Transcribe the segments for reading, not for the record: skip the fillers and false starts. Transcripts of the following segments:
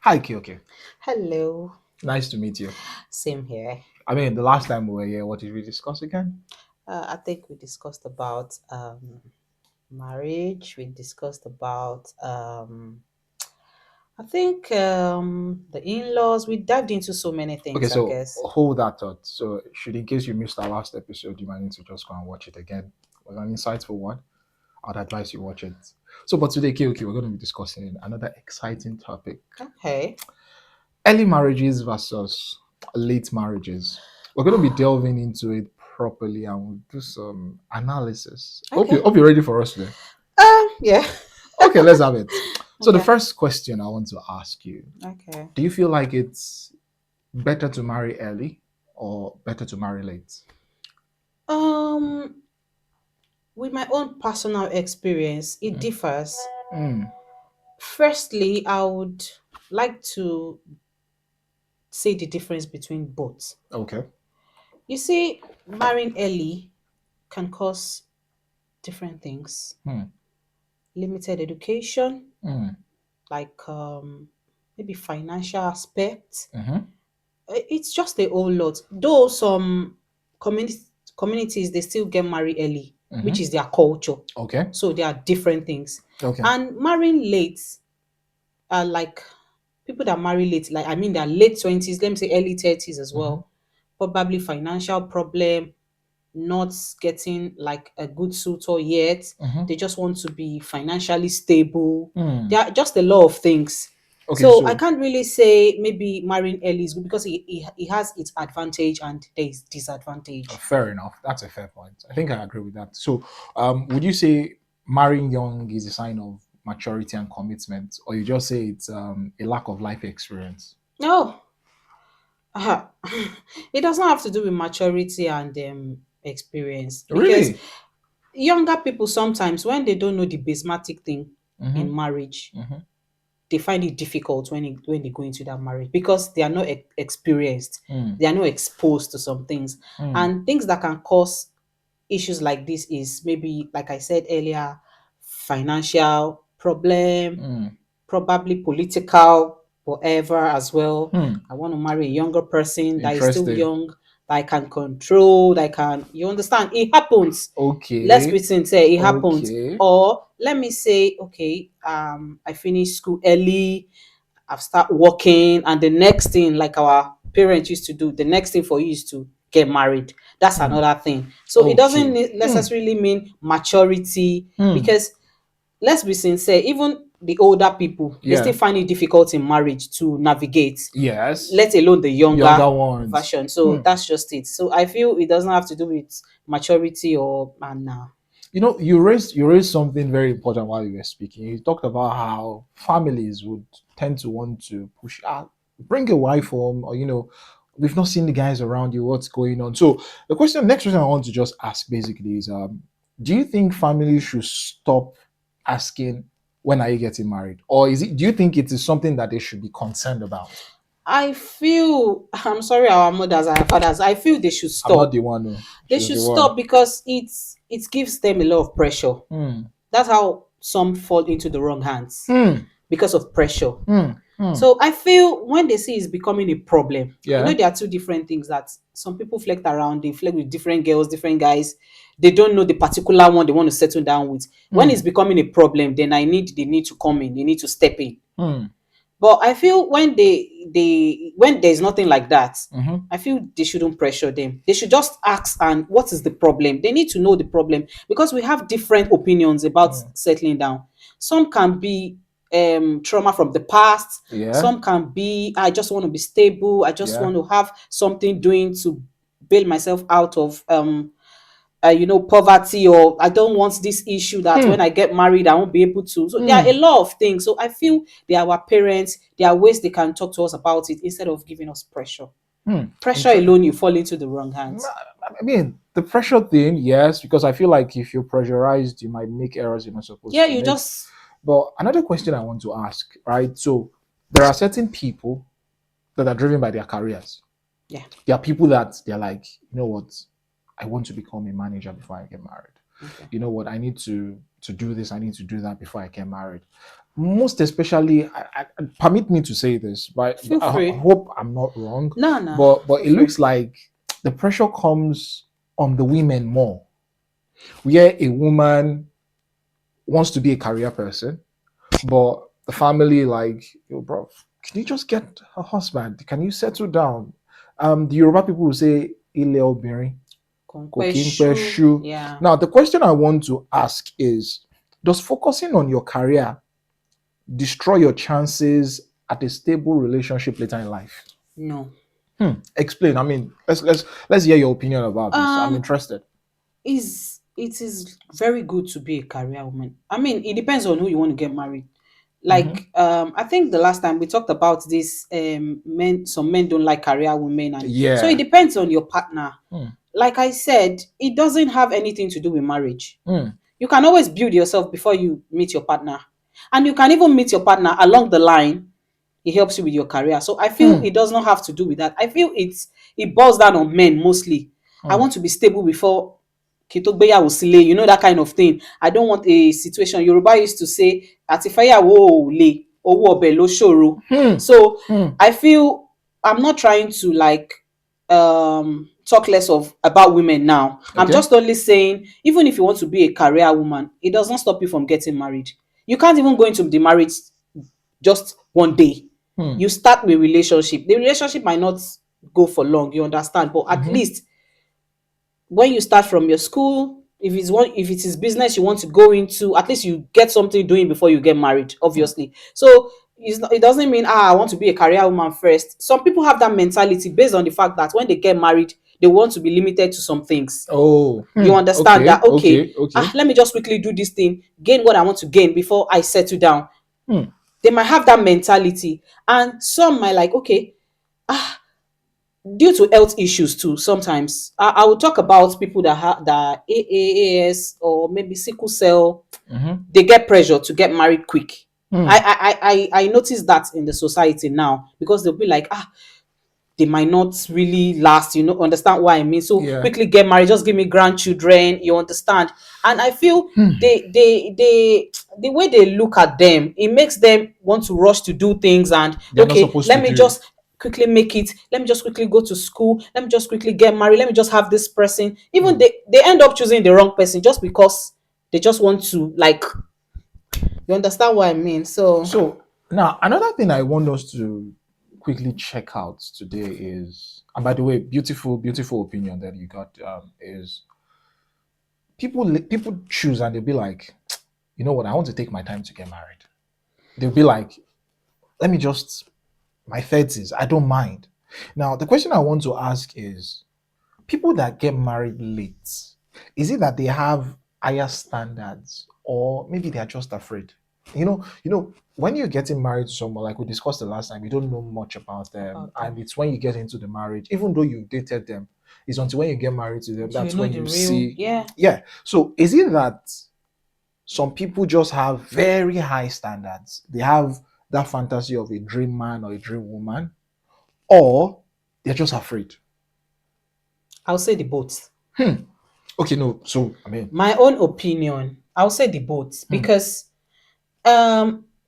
Hi, Kyoke. Hello. Nice to meet you. Same here. I mean, the last time we were here, what did we discuss again? I think we discussed about marriage. We discussed about I think the in-laws. We dived into so many Okay, things. I so guess. hold that thought. So, should in case you missed our last episode, you might need to just go and watch it again. It was an insightful one. I'd advise you watch it. So, but today, Kyoke, we're going to be discussing another exciting topic: Okay. early marriages versus late marriages. We're going to be delving into it properly and we'll do some analysis. Okay. Hope you're ready for us today. Yeah. Okay, let's have it. So, the Okay. first question I want to ask you: Okay. do you feel like it's better to marry early or better to marry late? Um, with my own personal experience, it differs. Mm, Firstly, I would like to say the difference between both. okay. You see, marrying early can cause different things. Mm, Limited education, mm, like maybe financial aspect. mm-hmm, It's just a whole lot. Though some community communities they still get married early, which mm-hmm. is their culture. Okay. So there are different things. Okay. And marrying late are like people that marry late, like I mean their late 20s, let me say early 30s as Mm-hmm, well. Probably financial problem, not getting like a good suitor yet. mm-hmm. They just want to be financially stable. Mm. There are just a lot of things. Okay, So I so can't really say maybe marrying early is good because it has its advantage and there is disadvantage. fair enough. That's a fair point. I think I agree with that. So, would you say marrying young is a sign of maturity and commitment, or you just say it's a lack of life experience? No, it does not have to do with maturity and experience because Really? younger people sometimes when they don't know the basematic thing Mm-hmm, in marriage, mm-hmm, they find it difficult when they go into that marriage because they are not experienced, mm, they are not exposed to some things, mm, and things that can cause issues like this is maybe like I said earlier, financial problem, mm, probably political, whatever as well. mm. I want to marry a younger person that is still Interesting. young, that I can control, that I can, you understand? It happens. Let's be Okay. sincere, it happens. Okay. Or let me say, okay, I finished school early, I've started working, and the next thing, like our parents used to do, the next thing for you is to get married. That's Hmm. another thing. So it doesn't Okay. Hmm. necessarily mean maturity Hmm. because let's be sincere, even the older people, they still Yeah. find it difficult in marriage to navigate, Yes. let alone the younger Younger ones. version. So Hmm. that's just it. So I feel it doesn't have to do with maturity or You raised something very important while you were speaking. You talked about how families would tend to want to push out, bring a wife home, or we've not seen the guys around you. What's going on? So next question I want to just ask basically is, do you think families should stop asking when are you getting married, or is it? Do you think it is something that they should be concerned about? I feel I'm sorry, our mothers, our fathers, I feel they should I'm not stop. the one. No, They she's should the one. stop because it gives them a lot of pressure. Hmm. That's how some fall into the wrong hands Hmm. because of pressure. Hmm. Hmm. So I feel when they see it's becoming a problem, Yeah. there are two different things that some people flirt around. They flirt with different girls, different guys. They don't know the particular one they want to settle down with. When Hmm. it's becoming a problem, then they need to come in. They need to step in. Hmm. But I feel when when there's nothing like that, Mm-hmm. I feel they shouldn't pressure them. They should just ask and what is the problem? They need to know the problem because we have different opinions about Hmm. settling down. Some can be trauma from the past, Yeah. some can be I just want to be stable, I just Yeah. want to have something doing to bail myself out of poverty, or I don't want this issue that when Hmm. I get married, I won't be able to. So there are a Hmm. lot of things. So I feel they are our parents. There are ways they can talk to us about it instead of giving us pressure. Hmm. Pressure Inter- alone, you fall into the wrong hands. I mean, the pressure thing, yes, because I feel like if you're pressurized, you might make errors you're not supposed Yeah, to you make. just But another question I want to ask, right? So there are certain people that are driven by their careers. yeah. There are people that they're like, you know what, I want to become a manager before I get married. Okay. You know what, I need to do this, I need to do that before I get married. most especially, permit me to say this, but Feel I free. hope I'm not wrong. No, no, But feel it looks free. like the pressure comes on the women more, where a woman wants to be a career person, but the family like, yo, bro, can you just get a husband? Can you settle down? The Yoruba people will say, "Ile obìnrin kò kí ń pẹ́ Confession. ṣú." Yeah. Now, the question I want to ask is, does focusing on your career destroy your chances at a stable relationship later in life? No. Explain. I mean, let's hear your opinion about this. I'm Um, interested. is it is very good to be a career woman. I mean, it depends on who you want to get married. Hmm. Like I think the last time we talked about this, men, some men don't like career women, and so it Yeah. depends on your partner. Hmm. Like I said, it doesn't have anything to do with marriage. Hmm. You can always build yourself before you meet your partner, and you can even meet your partner along the line. It helps you with your career. So I feel Hmm. it does not have to do with that. I feel it boils down on men mostly. I Hmm. want to be stable before kí tó gbéyàwó sílé, you know, that kind of thing. I don't want a situation. Yoruba used to say àti fẹ́yàwó ò le, owó ọbẹ̀ ló ṣòro. Hmm. So Hmm. I feel I'm not trying to like talk less of about women now. I'm Okay. just only saying, even if you want to be a career woman, it does not stop you from getting married. You can't even go into the marriage just one day. Hmm. You start with relationship. The relationship might not go for long, you understand, but at Hmm. least when you start from your school, if it is business you want to go into, at least you get something doing before you get married, Hmm. obviously. So it doesn't mean I want to be a career woman first. Some people have that mentality based on the fact that when they get married, they want to be limited to some things. Oh. You Hmm. understand Okay. that, okay, Okay. Okay. let me just quickly do this thing, gain what I want to gain before I settle down. Hmm. They might have that mentality, and some might like, okay, due to health issues too. Sometimes I will talk about people that have that AAS or maybe sickle cell. Hmm. They get pressure to get married quick. Hmm. I notice that in the society now, because they'll be like, they might not really last, you know, understand what I mean. So Yeah. quickly get married, just give me grandchildren, you understand. And I feel Hmm. they the way they look at them, it makes them want to rush to do things. And They're not okay, supposed to let me do. just quickly make it, let me just quickly go to school, let me just quickly get married, let me just have this person. Even Hmm. they end up choosing the wrong person just because they just want to, like, you understand what I mean. So So now another thing I want us to quickly check out today is, and by the way, beautiful opinion that you got, is people choose and they'll be like, you know what, I want to take my time to get married. They'll be like, let me just my 30s, I don't mind. Now the question I want to ask is, people that get married late, is it that they have higher standards, or maybe they are just afraid? When you're getting married to someone, like we discussed the last time, you don't know much about them, about and them, it's when you get into the marriage, even though you dated them, it's until when you get married to them you that's know when the you real, see. yeah. Yeah. So is it that some people just have very high standards? They have that fantasy of a dream man or a dream woman, or they're just afraid? I'll say the both. Hmm. Okay, no. So I mean, My own opinion, I'll say the both, hmm, because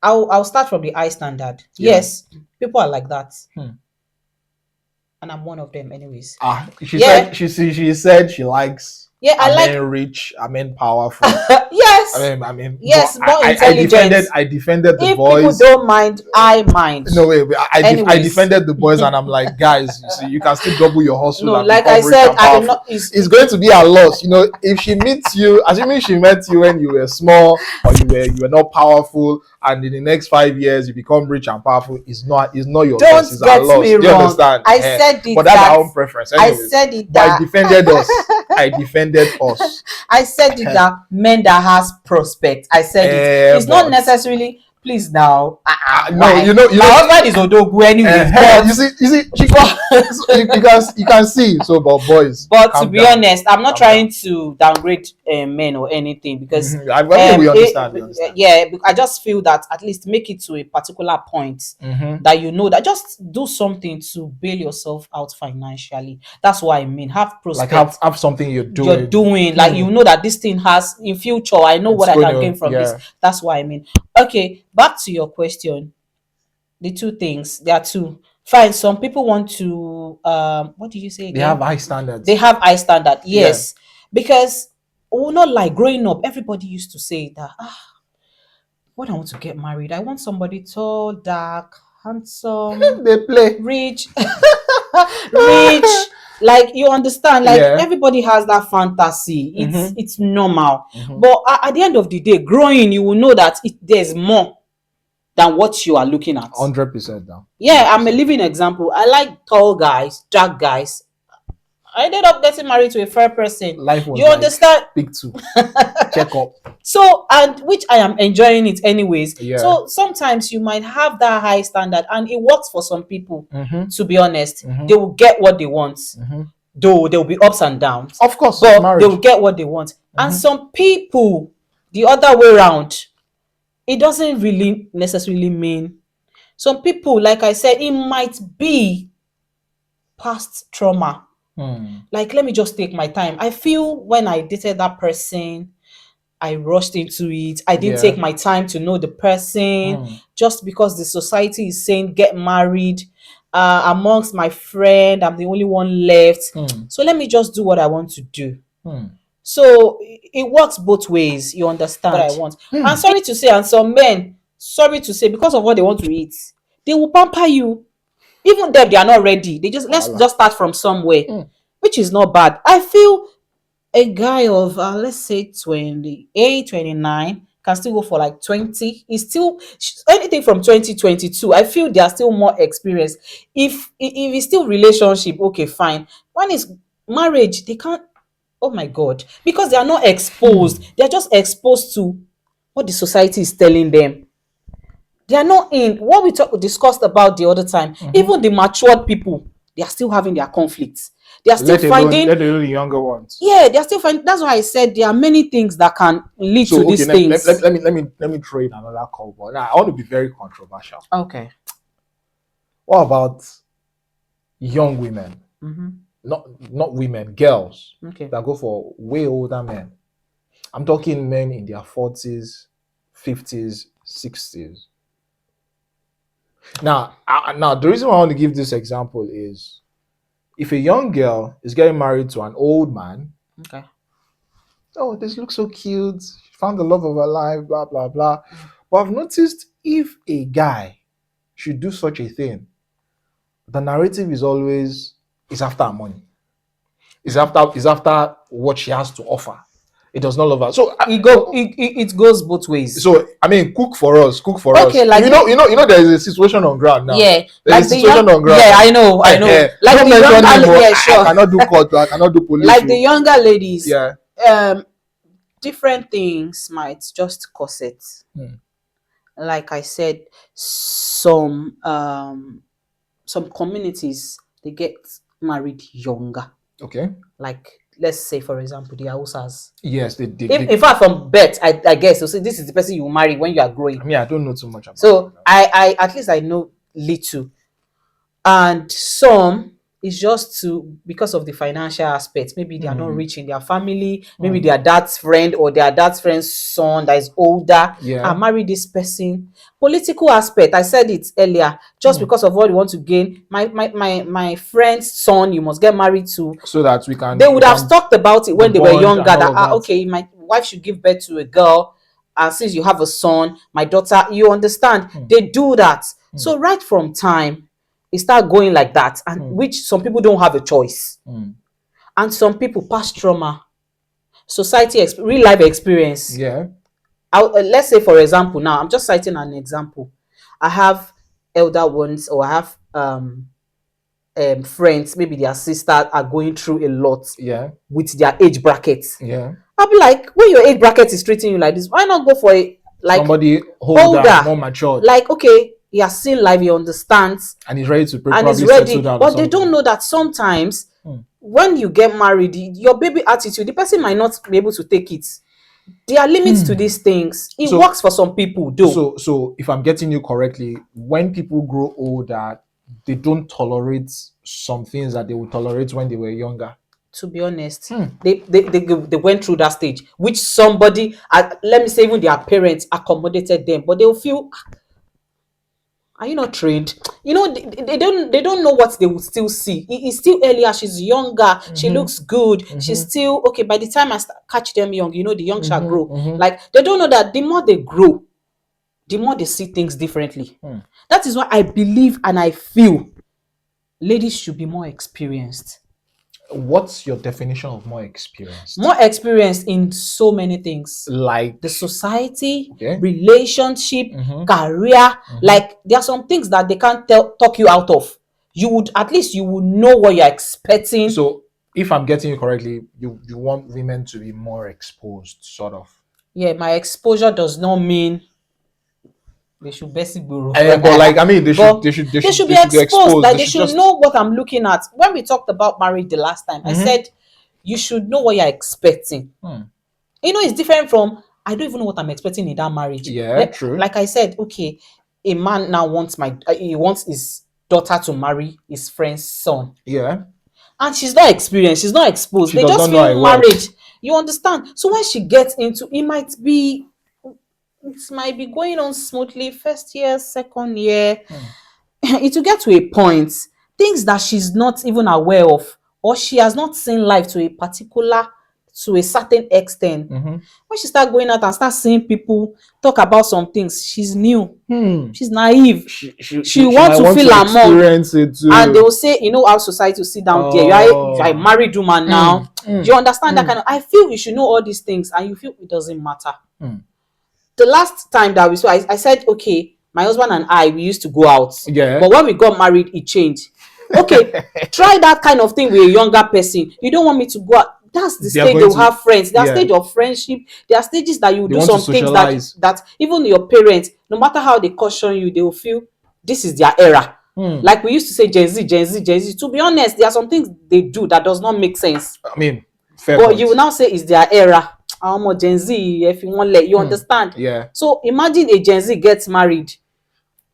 I'll start from the high standard. yeah. Yes, people are like that, Hmm. and I'm one of them anyways. She Yeah, said she said she likes yeah, I like men rich, men powerful. yes, But yes, I, more I, I intelligent. defended I defended the If people boys. don't mind, I mind. No way. I Anyways, defended the boys, and I'm like, guys, you see, you can still double your hustle no, and like I become rich said, and I do powerful. not is It's going to be a loss. If she meets you, assuming she met you when you were small, or you were not powerful, and in the next 5 years you become rich and powerful, it's not your loss, don't it's our get loss. me Do you wrong. understand? I Eh. said it But that's that our own preference, I anyways. said it But I that defended us. I defended us. I said it that men that has prospect. I said it. It's not But necessarily, please now. no, Why? you My know. husband is Odogu anyways, You see, but you can see. So, but boys, but to calm be down, honest, I'm not calm down. trying to downgrade men or anything, because I mean, we understand, we understand. yeah, I just feel that at least make it to a particular point Hmm. that you know that just do something to bail yourself out financially. That's what I mean. Have Like have prospects have something you're you're doing. doing, like, you know that this thing has in future, I know It's what I going can gain to, from this. yeah. That's what I mean. Okay, back to your question, the two things, there are two. Fine, some people want to what did you say They have again? high They standards. have high standard, Yeah. yes. Because not like growing up, everybody used to say that when I want to get married, I want somebody tall, dark, handsome, They play. rich, rich. Like, you understand, like Yeah. everybody has that fantasy. It's Mm-hmm. it's normal. Mm-hmm. But at the end of the day, growing, you will know that there's more than what you are looking at. 100% now. Yeah, I'm a living example. I like tall guys, dark guys. I ended up getting married to a fair person. Life was You like understand? pick two, check up. So, and which I am enjoying it anyways. Yeah. So sometimes you might have that high standard and it works for some people. Mm-hmm. To be honest, Mm-hmm. they will get what they want. Mm-hmm. Though there will be ups and downs, Of course, it's but they will marriage. get what they want. And Mm-hmm. some people, the other way around, it doesn't really necessarily mean. Some people, like I said, it might be past trauma. Like, let me just take my time. I feel when I dated that person, I rushed into it. I didn't Yeah. take my time to know the person, Mm. just because the society is saying get married. Amongst my friend, I'm the only one left. So let me just do what I want to do. So it works both ways. You understand what I want? And sorry to say, and some men, sorry to say, because of what they want to eat, they will pamper you. Even them, they are not ready. They just let's Voila. just start from somewhere, which is not bad. I feel a guy of let's say 28, 29 can still go for like 20. It's still anything from 2022. I feel they are still more experienced. If it's still relationship, okay, fine. One is marriage, they can't. Oh my god, because they are not exposed. They are just exposed to what the society is telling them. They are not in what we discussed about the other time. Even the matured people, they are still having their conflicts. They are still finding, let alone the younger ones. yeah, they are still finding. That's why I said there are many things that can lead So to okay, these things. let me throw in another call. But now I want to be very controversial. Okay. What about young women? Mm-hmm. Not women, girls Okay. that go for way older men. I'm talking men in their 40s, 50s, 60s. Now, the reason why I want to give this example is if a young girl is getting married to an old man, Okay. oh, this looks so cute. She found the love of her life, blah, blah, blah. But I've noticed if a guy should do such a thing, the narrative is always is after her money. Is after what she has to offer. It does not love her. So It goes both ways. so I mean, cook for us. Okay, like there is a situation on ground now. yeah, There's like a the situation young, on ground. yeah, I know. Like Don't the mention younger, name, but yeah, I sure. cannot do court. I cannot do police. Like the younger ladies, Yeah. Different things might just cause it. Like I said, some communities, they get married younger. Okay. Like, let's say for example the Hausas. Yes, In fact, from birth, I guess so. This is the person you marry when you are growing. I mean, I don't know too much about So it. I at least I know little. And some is just to because of the financial aspect. Maybe they are not rich in their family. Maybe their dad's friend or their dad's friend's son that is older. Yeah. I marry this person. Political aspect. I said it earlier. Just because of what you want to gain. My friend's son, you must get married to. So that we can. They would have talked about it when they were bond younger. and all That of that. okay, my wife should give birth to a girl, and since you have a son, my daughter. You understand? They do that. So right from time, it start going like that, and which some people don't have a choice, and some people pass trauma, society real life experience. Yeah. Let's say for example, now I'm just citing an example. I have elder ones, or I have friends, maybe their sisters are going through a lot. Yeah. With their age brackets. Yeah. I'll be like, when your age bracket is treating you like this, why not go for a somebody older, more matured, like okay, he has seen life, he understands, and he's ready to and probably is ready. settle down. But they don't know that sometimes when you get married, your baby attitude, the person might not be able to take it. There are limits to these things. It works for some people, though. So if I'm getting you correctly, when people grow older, they don't tolerate some things that they would tolerate when they were younger. To be honest, Hmm. they went through that stage, which somebody, let me say, even their parents accommodated them, but they'll feel, are you not trained? They don't know what they will still see. It's still earlier. She's younger. She Mm-hmm. looks good. She's Mm-hmm. still okay. By the time catch them young, the young shall Mm-hmm. grow. Mm-hmm. Like, they don't know that the more they grow, the more they see things differently. Hmm. That is why I believe and I feel ladies should be more experienced. What's your definition of more experienced? More experienced in so many things. Like, The society, okay. relationship, Mm-hmm. career. Mm-hmm. Like, there are some things that they can't talk you out of. You would, at least you would know what you're expecting. So, if I'm getting you correctly, you want women to be more exposed, sort of. Yeah, my exposure does not mean they should basic guru. But like, I mean, But they should they be should be exposed. exposed. Like, They they should should just. know what I'm looking at. When we talked about marriage the last time, I Mm-hmm. said you should know what you're expecting. Hmm. It's different from, I don't even know what I'm expecting in that marriage. Yeah, true. Like I said, okay, a man now wants he wants his daughter to marry his friend's son, Yeah, and she's not experienced, she's not exposed. she They does just not know how it feel marriage. works. You understand? So when she gets into, it might be going on smoothly first year, second year. Hmm. It will get to a point, things that she's not even aware of, or she has not seen life to a certain extent. Mm-hmm. When she start going out and start seeing people talk about some things, she's new, Hmm. she's naive, she She might wants to want feel to among. experience it And they too. will say, how society will sit down there, you are a Oh. married woman Hmm. now. Hmm. Do you understand that Hmm. kind of? I feel you should know all these things, and you feel it doesn't matter. Hmm. The last time that we saw, I said, okay, my husband and we used to go out, Yeah. but when we got married, it changed. Okay, try that kind of thing with a younger person. You don't want me to go out. That's the They are stage they going will to. have friends. There are Yeah. stage of friendship. There are stages that you They do want to some things that socialize. even your parents, no matter how they caution you, they will feel this is their era. Hmm. Like we used to say, Gen Z, Gen Z, Gen Z. To be honest, there are some things they do that does not make sense. I mean, fair But point. you will now say it's their era. More Gen Z, if you want, you understand. Yeah. So imagine a Gen Z gets married,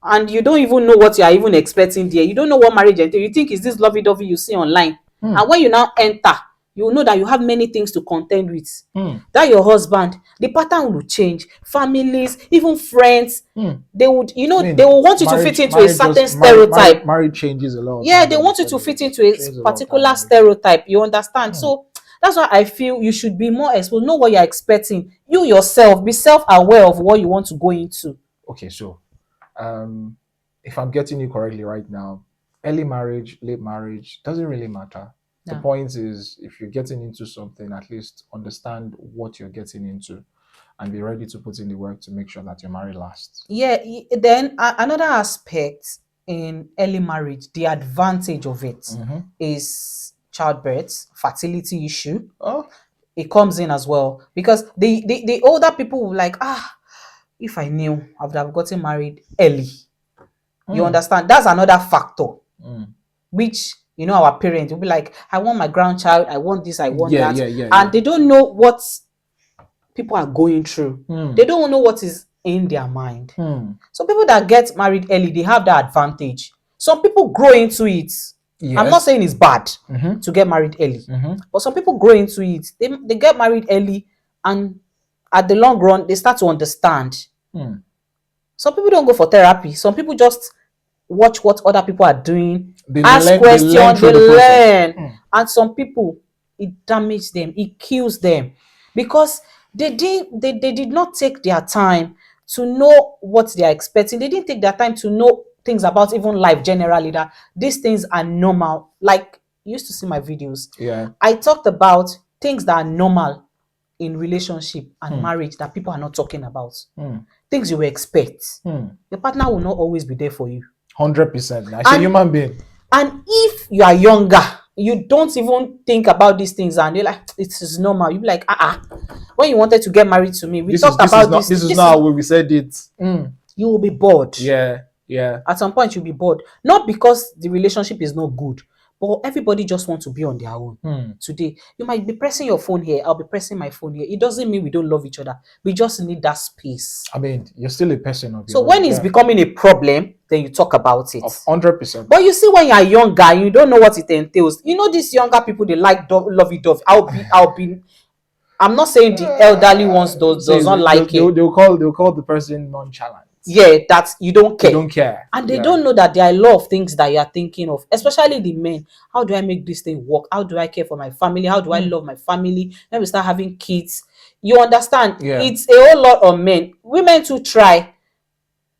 and you don't even know what you are even expecting there. You don't know what marriage entails. You think it's this lovey-dovey you see online. Hmm. And when you now enter, you will know that you have many things to contend with. Hmm. That your husband, the pattern will change. Families, even friends, Hmm. they would, I mean, they will want you to fit into a certain stereotype. Marriage changes a lot of Yeah, times, they as you want you said. to It fit into a changes a lot of particular times. stereotype. You understand? Hmm. So that's why I feel you should be more exposed. Know what you're expecting. You yourself, be self-aware of what you want to go into. Okay, so if I'm getting you correctly right now, early marriage, late marriage doesn't really matter. The Yeah. point is, if you're getting into something, at least understand what you're getting into and be ready to put in the work to make sure that your marriage lasts. Yeah, then another aspect in early marriage, the advantage of it Mm-hmm. is childbirth, fertility issue. Oh, It comes in as well because the older people will like, if I knew, I would have gotten married early. You understand? That's another factor, which our parents will be like, I want my grandchild, I want this, I want that, and they don't know what people are going through. They don't know what is in their mind. Some people that get married early, they have that advantage. Some people grow into it. Yes. I'm not saying it's bad Mm-hmm. to get married early, Mm-hmm. but some people grow into it. They get married early, and at the long run, they start to understand. Some people don't go for therapy. Some people just watch what other people are doing, ask questions, they learn. And some people, it damages them, it kills them, because they did not take their time to know what they are expecting. They didn't take their time to know things about even life generally, that these things are normal. Like, you used to see my videos. Yeah. I talked about things that are normal in relationship and marriage that people are not talking about. Things you will expect. Your partner will not always be there for you. 100%. I say human being. And if you are younger, you don't even think about these things, and you're like, it is normal. You be like, when you wanted to get married to me, we talked about this. This is not how we said it. You will be bored. Yeah. At some point, you'll be bored. Not because the relationship is not good, But everybody just want to be on their own. Today, you might be pressing your phone here, I'll be pressing my phone here. It doesn't mean we don't love each other. We just need that space. I mean, you're still a person of So your when own. it's Yeah. becoming a problem, then you talk about it. Of 100%. But you see, when you're younger, you don't know what it entails. You know, these younger people, they like lovey-dovey. I'm not saying the elderly ones does not like it. They'll call the person nonchalant. Yeah, that you don't care. They don't care. And they Yeah. don't know that there are a lot of things that you are thinking of, especially the men. How do I make this thing work? How do I care for my family? How do I love my family? Then we start having kids. You understand? Yeah. It's a whole lot of men. Women too try.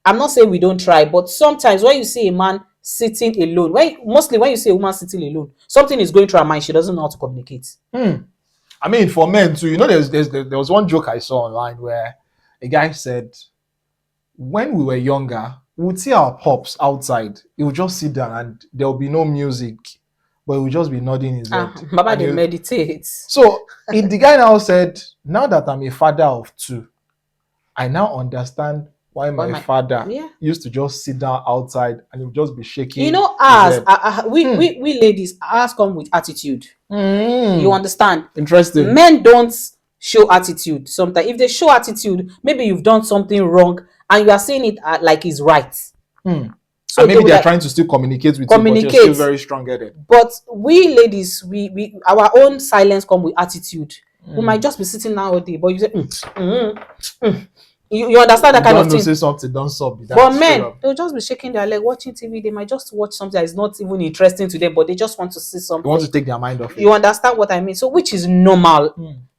I'm not saying we don't try, but sometimes when you see a man sitting alone, mostly when you see a woman sitting alone, something is going through her mind. She doesn't know how to communicate. I mean, for men too, you know, there was one joke I saw online where a guy said, when we were younger, we would see our pops outside. He would just sit down and there will be no music, but he would just be nodding his head. Baba, And they meditate. So the guy now said, now that I'm a father of two, I now understand why my father used to just sit down outside and he would just be shaking. You know, we ladies, ours come with attitude. You understand? Interesting. Men don't show attitude sometimes. If they show attitude, maybe you've done something wrong and you are saying it like it's right. So and maybe they're trying to still communicate with you, but you're still very strong-headed. But we ladies, we our own silence come with attitude. We might just be sitting now all day, but you say, you understand that kind of thing. Say something, don't stop. But men, they'll just be shaking their leg, watching TV. They might just watch something that is not even interesting to them, but they just want to see something. They want to take their mind off it. You understand what I mean? So, which is normal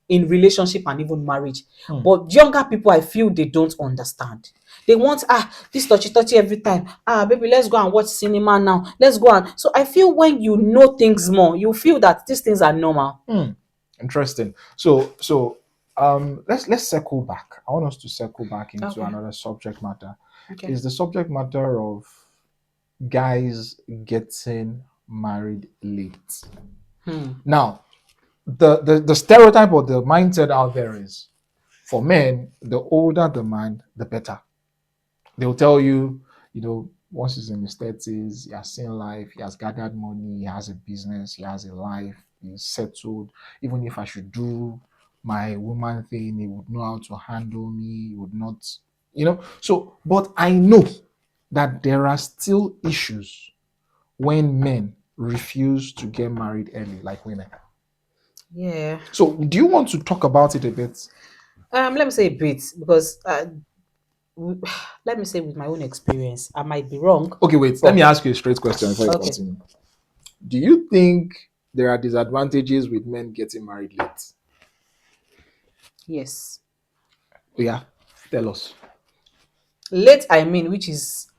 in relationship and even marriage. But younger people, I feel they don't understand. They want this touchy every time. Baby, let's go and watch cinema now. Let's go and. So I feel when you know things more, you feel that these things are normal. Interesting. So let's circle back. I want us to circle back into another subject matter. Okay. Is the subject matter of guys getting married late. Now, the stereotype or the mindset out there is, for men, the older the man, the better. They'll tell you, once he's in his 30s, he has seen life, he has gathered money, he has a business, he has a life, he's settled. Even if I should do my woman thing, he would know how to handle me, he would not, So, but I know that there are still issues when men refuse to get married early, like women. Yeah. So, do you want to talk about it a bit? Let me say a bit, because let me say with my own experience, I might be wrong. Okay, wait. Let me ask you a straight question before you continue. Do you think there are disadvantages with men getting married late? Yes. Yeah. Tell us. Late, I mean, which is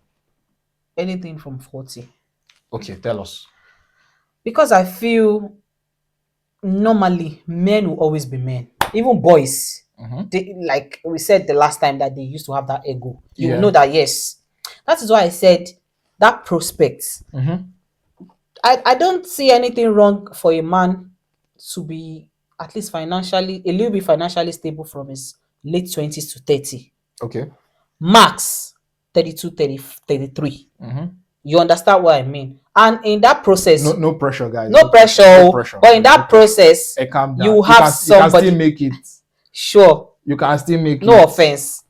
anything from 40. Okay, tell us. Because I feel normally men will always be men. Even boys. They, like we said the last time, that they used to have that ego. You know that, yes. That is why I said that prospect. I don't see anything wrong for a man to be at least financially, a little bit financially stable from his late 20s to 30. Okay. Max 32, 30, 33. You understand what I mean? And in that process, no pressure, guys. No pressure. But in that process, you have somebody. You can still make it. Sure. You can still make it. No offense.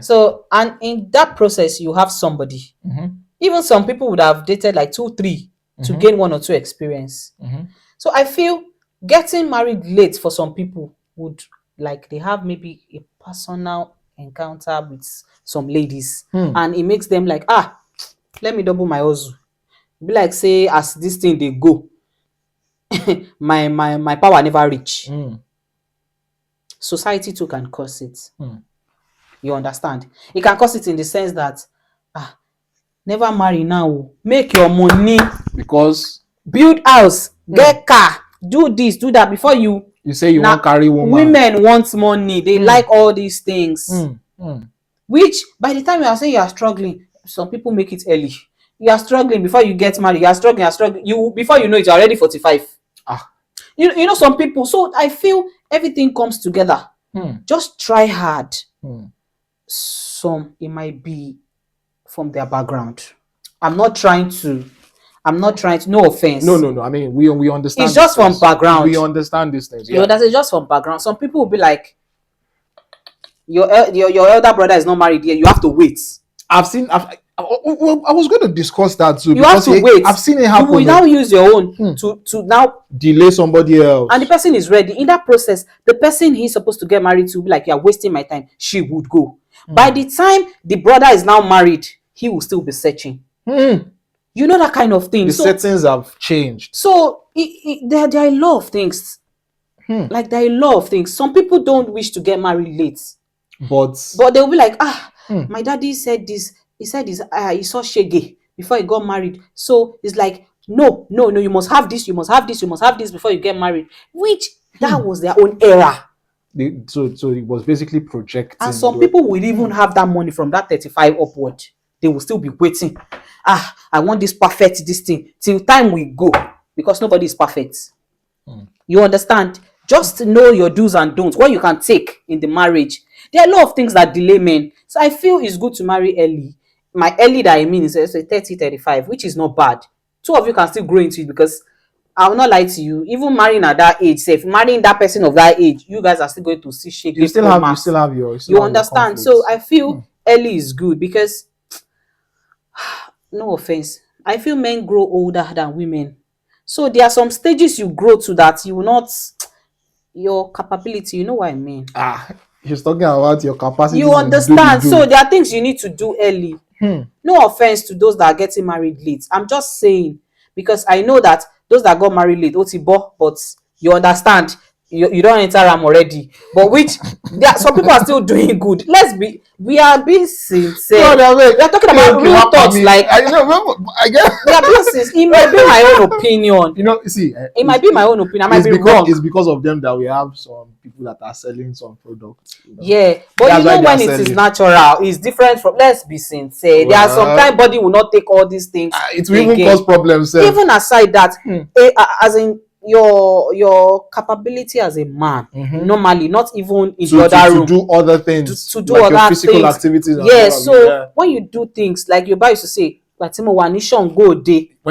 So, and in that process, you have somebody. Even some people would have dated like 2, 3 to gain 1 or 2 experience. So I feel getting married late for some people would, like, they have maybe a personal encounter with some ladies, and it makes them like, let me double my hustle. Be like, say, as this thing they go, my power never reach. Society too can cause it. You understand? It can cause it in the sense that never marry now, make your money, because build house, get car, do this, do that before you say you want carry woman. Women want money, they like all these things. Which by the time you are saying you are struggling, some people make it early. You are struggling before you get married, you are struggling. You, before you know it, you're already 45. You know some people. So I feel everything comes together. Just try hard. Some, it might be from their background. I'm not trying to I'm not trying to, no offense. No. I mean, we understand. It's just from background. We understand these things. You Yeah. understand? It's just from background. Some people will be like, your elder brother is not married yet. You have to wait. I was going to discuss that too. You have to wait. I've seen it happen. You will now use your own to now delay somebody else. And the person is ready. In that process, the person he's supposed to get married to will be like, you're wasting my time. She would go. By the time the brother is now married, he will still be searching. You know that kind of thing. The settings have changed. So there are a lot of things. Like there are a lot of things. Some people don't wish to get married late. But they'll be like, my daddy said this. He said this. He saw Shege before he got married. So it's like, no, you must have this, you must have this, you must have this before you get married. Which that was their own era. So it was basically projecting. And some people will even have that money from that 35 upward. They will still be waiting. I want this thing till time we go, because nobody is perfect. You understand? Just know your do's and don'ts, what you can take in the marriage. There are a lot of things that delay men. So I feel it's good to marry early. My early that I mean is 30, 35, which is not bad. Two of you can still grow into it, because I will not lie to you. Even marrying at that age, if marrying that person of that age, you guys are still going to see shake. You still have your. You understand? So I feel early is good, because no offense, I feel men grow older than women. So there are some stages you grow to that you will not, your capability, you know what I mean? He's talking about your capacity. You understand? So there are things you need to do early. No offense to those that are getting married late. I'm just saying, because I know that those that got married late, but you understand, you don't enter them already. But some people are still doing good. We are being sincere. We are talking about real thoughts. Like, I guess we are being sincere. It might be my own opinion. It might be my own opinion. I might be wrong. It's because of them that we have some people that are selling some products. Yeah, but when it is natural, it's different from. Let's be sincere. There are sometimes body will not take all these things. It will even cause problems. Even aside that, as in your capability as a man, normally, not even in the other room, to do other things, to do like other your physical things. activities. When you do things like your body used to say, when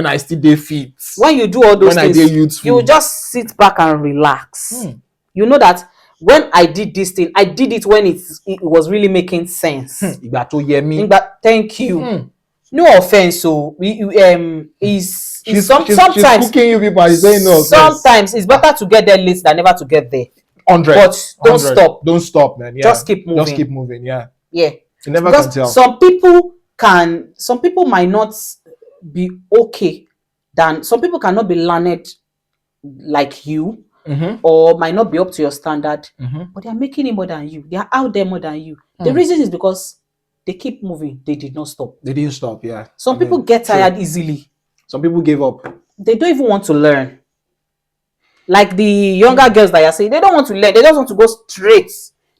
I still dey fit, when you do all those things, you just sit back and relax. You know that when I did this thing, I did it when it was really making sense. Thank you. No offense. So she's sometimes cooking you people and saying no. Sometimes it's better to get there late than never to get there. 100. But don't stop, man. Yeah. Just keep moving. Yeah. You never can tell. Some people might not be okay. Some people cannot be learned like you, or might not be up to your standard, but they are making it more than you. They are out there more than you. The reason is because they keep moving. They did not stop. They didn't stop. Yeah. Some people get tired easily. Some people gave up. They don't even want to learn. Like the younger girls that you're saying, they don't want to learn. They just want to go straight.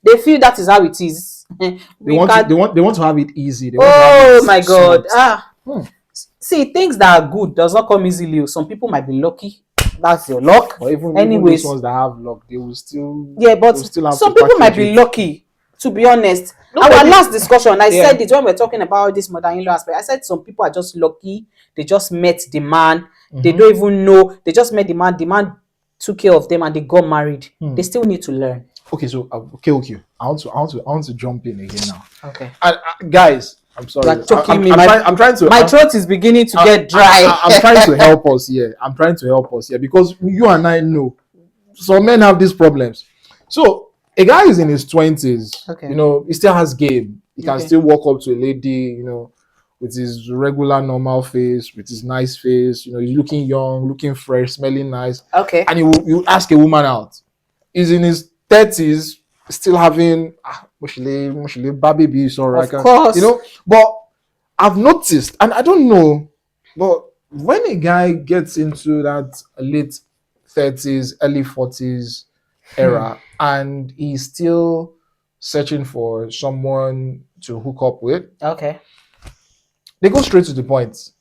They feel that is how it is. They want to have it easy. My God. See, things that are good does not come easily. Some people might be lucky. That's your luck. Or even those ones that have luck, they will still. Yeah, but some people might be lucky. To be honest, our last discussion, I said it when we're talking about this mother-in-law aspect. I said some people are just lucky. They just met the man. They don't even know. They just met the man. The man took care of them and they got married. They still need to learn. Okay, so okay. I want to jump in again now. Okay. Guys, I'm sorry. You're choking me. I'm trying to. My throat is beginning to get dry. I'm trying to help us here. Because you and I know some men have these problems. So a guy is in his 20s. Okay. He still has game. He can still walk up to a lady. With his regular normal face, with his nice face. He's looking young, looking fresh, smelling nice. Okay. And you ask a woman out. He's in his 30s, still having baby, so of course. But I've noticed, and I don't know, but when a guy gets into that late 30s, early 40s era, and he's still searching for someone to hook up with, okay, they go straight to the point.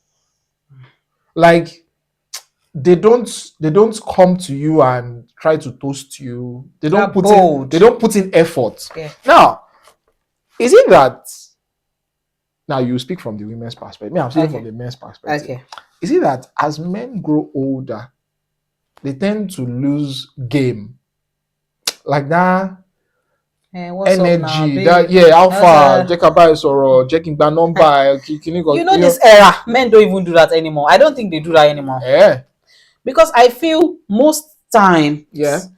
Like, they don't come to you and try to toast you. They don't put in effort. Yeah. Now, is it that now you speak from the women's perspective? Me, I'm speaking from the men's perspective. Okay. Is it that as men grow older, they tend to lose game? Like that What's up now, energy, that babe? yeah, how That's far Jekabai or checking the number, you know, this era, men don't even do that anymore. I don't think they do that anymore. yeah, Because I feel most yeah. times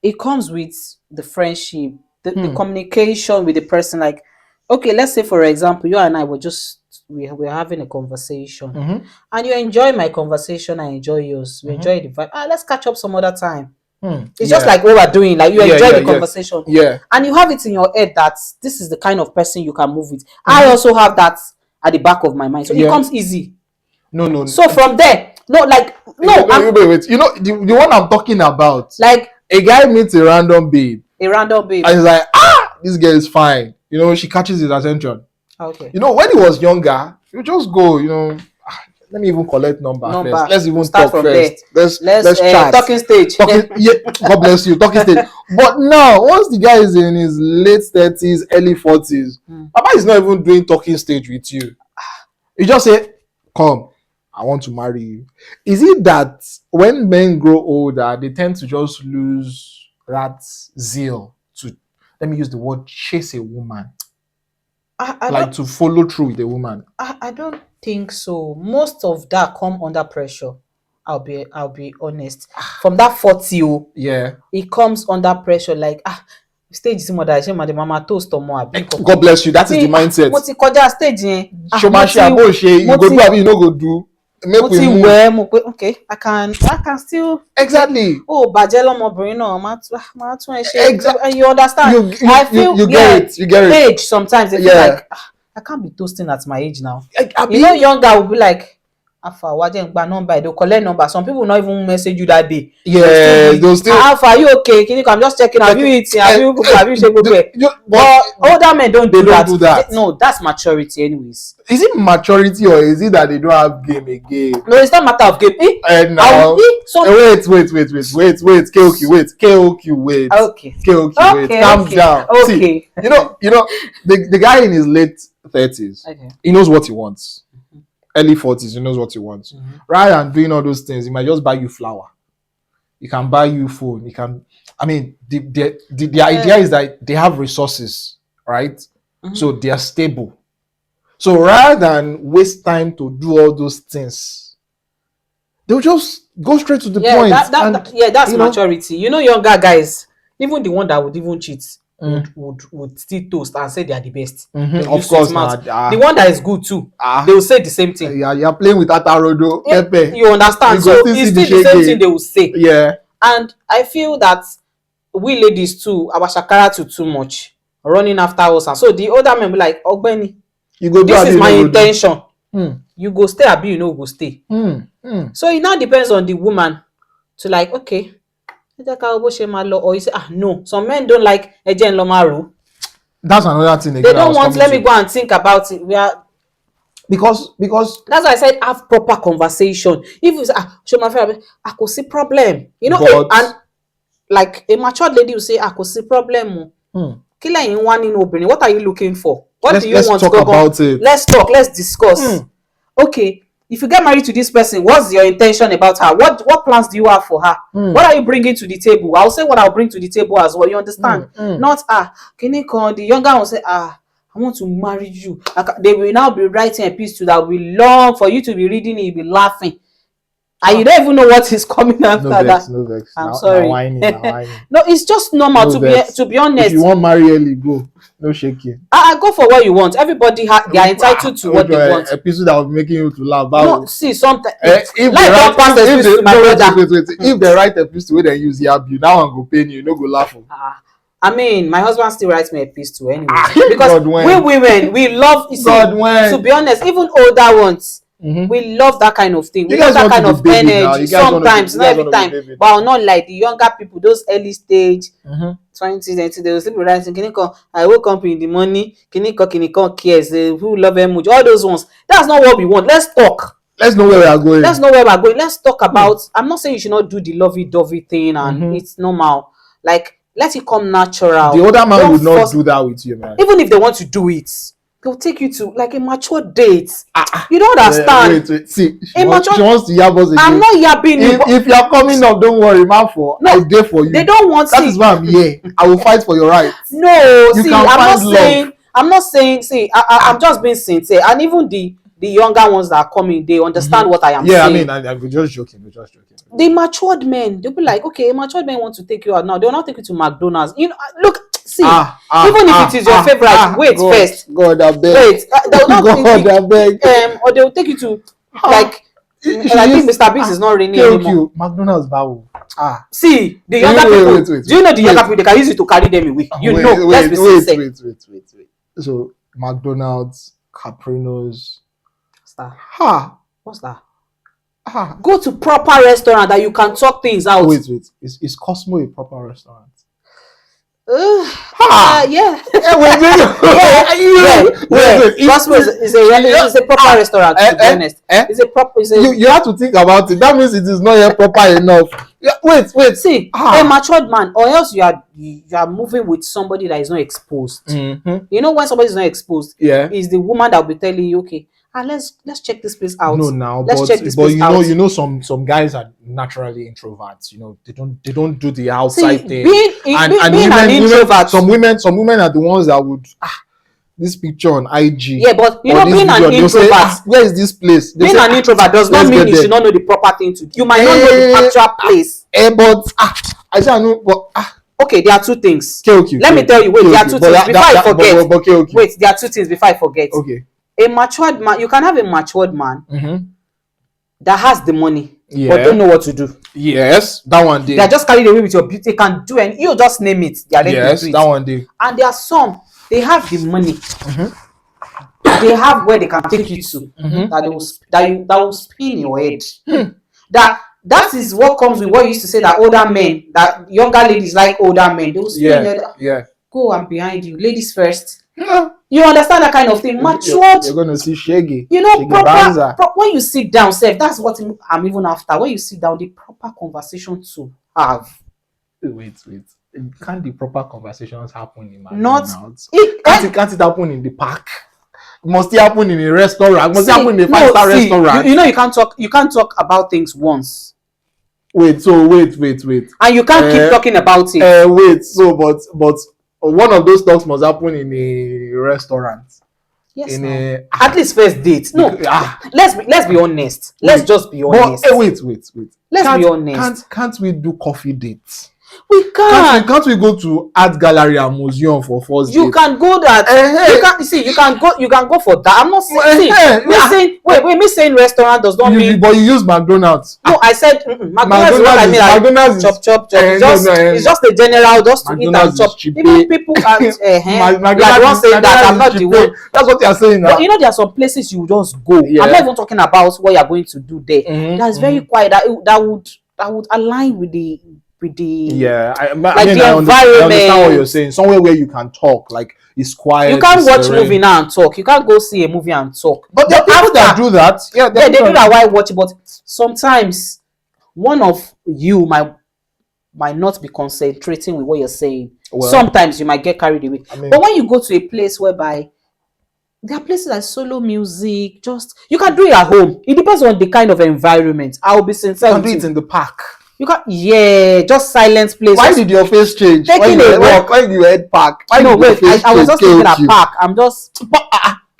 it comes with the friendship, the communication with the person. Like, okay, let's say for example, you and I were just we're having a conversation, Mm-hmm. and you enjoy my conversation, I enjoy yours. We Mm-hmm. enjoy the vibe. Let's catch up some other time. It's just Yeah. like what we're doing. Like, you Yeah, enjoy yeah, the yeah. conversation, Yeah. and you have it in your head that this is the kind of person you can move with. I Mm-hmm. also have that at the back of my mind, so it Yeah. comes easy. No, no. So from there, no, like, no, Wait, I'm wait. You know the one I'm talking about. like A guy meets a random babe, a random babe. and he's like, this girl is fine. You know, she catches his attention. Okay. You know, when he was younger, you just go, you know, let me even collect number first. Let's even start talk from first. there. Let's chat. Talking stage. Yeah, God bless you. Talking stage. But now, once the guy is in his late 30s, early 40s, Papa is not even doing talking stage with you. You just say, come, I want to marry you. Is it that when men grow older, they tend to just lose that zeal to, let me use the word, chase a woman? I Like don't to follow through with a woman? I don't think so. Most of that come under pressure. I'll be honest. From that 40, Yeah. it comes under pressure. Like, stage is mother, she the mama toast or more. God bless you. That is the mindset. Mo ti kọjá stage yẹn. Show my share, you go do what you no go do. Make we move. Okay, I can still Exactly. Oh, bàjẹ́ lọ́mọbìnrin náà, máa tún ẹ ṣe. Exactly. And you understand? I feel you get it. You get it. Age sometimes they feel like I can't be toasting at my age now. You know, younger will be like, Alpha, waje ngba number, they'll collect number. Some people will not even message you that day. Yeah, they'll still. Alpha, are you okay? Can you come? Just checking. Have you eaten? Have you shaken? But older men don't do that. No, that's maturity, anyways. Is it maturity or is it that they don't have game again? No, it's not matter of game. And now, wait. KOQ, wait. Okay. Calm down. Okay. See, you know, the guy in his late 30s, he knows what he wants. Early 40s, he knows what he wants. Rather than doing all those things, he might just buy you flower. He can buy you phone. He can. I mean, the idea is that they have resources, right? So they are stable. So rather than waste time to do all those things, they'll just go straight to the point. That's maturity. You know, younger guys, even the one that would even cheat, would still toast and say they are the best. Of course, the one that is good too, they will say the same thing. Yeah, you're playing with Atarodo. You understand? So it's still the same thing they will say. Yeah. And I feel that we ladies too, our shakara too much, running after us, and so the older men be like, Ogbeni, this is my intention. You go stay, abi you no go stay. So it now depends on the woman to like, okay, or you say, no. Some men don't like Ejen Lomaru. That's another thing. They don't want. Let me go and think about it. Because that's why I said have proper conversation. If you say, show my friend, I could see problem. You know, and like a matured lady will say, I could see problem. What are you looking for? What do you want? Let's talk about it. Let's talk. Let's discuss. Okay, if you get married to this person, what's your intention about her? What plans do you have for her? What are you bringing to the table? I'll say what I'll bring to the table as well. You understand? Not the younger one will say, I want to marry you. They will now be writing a piece to that will be long for you to be reading it, you'll be laughing. And you don't even know what is coming after that. No vex. I'm sorry. Whining. No, it's just normal to be honest. If you want marry early, go. No shaking. I go for what you want. Everybody they are entitled to what they want. A piece that was making you to laugh. No, see sometimes. If they write a piece to where they use Yabu, now I'm go pay you. No go laugh. I mean, my husband still writes me a piece too anyway. Because we women, we love. To be honest, even older ones. We love that kind of thing. We love that kind of energy. Sometimes, not every time. But not like the younger people, those early stage, 20, they will still be writing, I woke up in the morning, cares, who love emoji, all those ones. That's not what we want. Let's talk. Let's know where we are going. Let's talk about, I'm not saying you should not do the lovey-dovey thing and it's normal. Like, let it come natural. The older man would not do that with you, man. Even if they want to do it, they'll take you to like a mature date. Ah, You don't understand. wait. See, A mature, she wants to yab us I'm again. not yabbing you, but If you're coming up, don't worry, man. No, I dare for you. they don't want That see. is why I'm here. I will fight for your rights. No, You see, can I'm not find love. saying, see, I'm just being sincere, and even the younger ones that are coming, they understand what I am Yeah, I saying. mean, I'm just joking. We're just joking. The matured men, they'll be like, okay, a matured men want to take you out now. They'll not take you to McDonald's. You know, look, see, even if it is your favorite, wait God, first. God, I beg. Wait, they'll not God, I beg. or they'll take you to like. I think Mr. Biggs is not raining anymore. McDonald's bow. See, the younger people. Wait, do you know the younger people? They can use it to carry them away. Let's be sincere. Wait. So McDonald's, Caprinos. What's that? Ha. What's that? Ha. Go to proper restaurant that you can talk things out. Wait. Is Cosmo a proper restaurant? Yeah. Wait. Cosmo is a proper restaurant, to be honest. It's a proper. You have to think about it. That means it is not yet proper enough. Wait. See, a matured man, or else you are moving with somebody that is not exposed. Mm-hmm. You know when somebody is not exposed, yeah, is the woman that will be telling you, okay, let's check this place out. No, now, let's check this place out. you know, some guys are naturally introverts. You know, they don't do the outside thing. Being an introvert, some women are the ones that would this picture on IG. Yeah, but you know, being an introvert, where is this place? Being an introvert does not mean you should not know the proper thing to do. You might not know the actual place. But I say I know, but okay, there are two things. Okay. Let me tell you. Wait, there are two things before I forget. Wait, there are two things before I forget. Okay. A matured man, you can have a matured man that has the money, but don't know what to do. Yes, that one day. They are just carried away with your beauty. They can do, and you just name it. They are ready to do it. That one day. And there are some, they have the money. They have where they can take you to that will spin your head. That is what comes with what you used to say, that older men, that younger ladies like older men. They will spin your head. Yeah. Go, I'm behind you. Ladies first. Yeah. You understand that kind of thing? Matured. You're gonna see Shaggy. You know, proper when you sit down, Seth, that's what I'm even after. When you sit down, the proper conversation to have. Wait. Can't the proper conversations happen in McDonald's? Can't it happen in the park? Must it happen in a restaurant? Must it happen in a 5-star restaurant? You know, you can't talk about things once. Wait. And you can't keep talking about it. But one of those talks must happen in a restaurant. Yes, at least first date. No, let's be honest. Let's just be honest. But wait. Let's be honest. Can't we do coffee dates? We can. Can't we go to art gallery and museum for first date? You can go that. You can go for that. I'm not saying. Me saying restaurant does not mean. But you use McDonald's. No, I said McDonald's is what I mean. McDonald's chop. It's just a general, just to eat and chop. Even people are. You are the one saying that. I'm not the one. That's what you are saying now. But you know, there are some places you just go. I'm not even talking about what you are going to do there. That's very quiet. That would align with the. I understand what you're saying. Somewhere where you can talk, like it's quiet. You can't watch movie now and talk. You can't go see a movie and talk. But there are people that do that. Yeah, they do that while watching. But sometimes one of you might not be concentrating with what you're saying. Well, sometimes you might get carried away. But when you go to a place whereby there are places like solo music, just you can do it at home. It depends on the kind of environment. I'll be sincere. You can do it in the park. You can, just silent place. Why did your face change? Taking a walk. When you head park? I was just thinking a park. I'm just.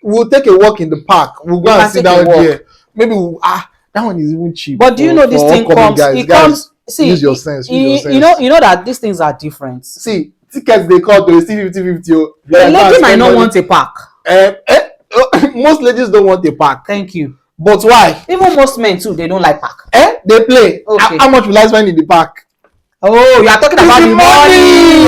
We'll take a walk in the park. We'll go and sit down there. Maybe that one is even cheap. But do you know this thing comes? It comes. See, use your sense. You know that these things are different. See, tickets they call to see 50-50. The lady might not want a park. Most ladies don't want a park. Thank you. But why? Even most men too, they don't like park. They play. Okay. How much will I spend in the park? Oh, you are talking about the money.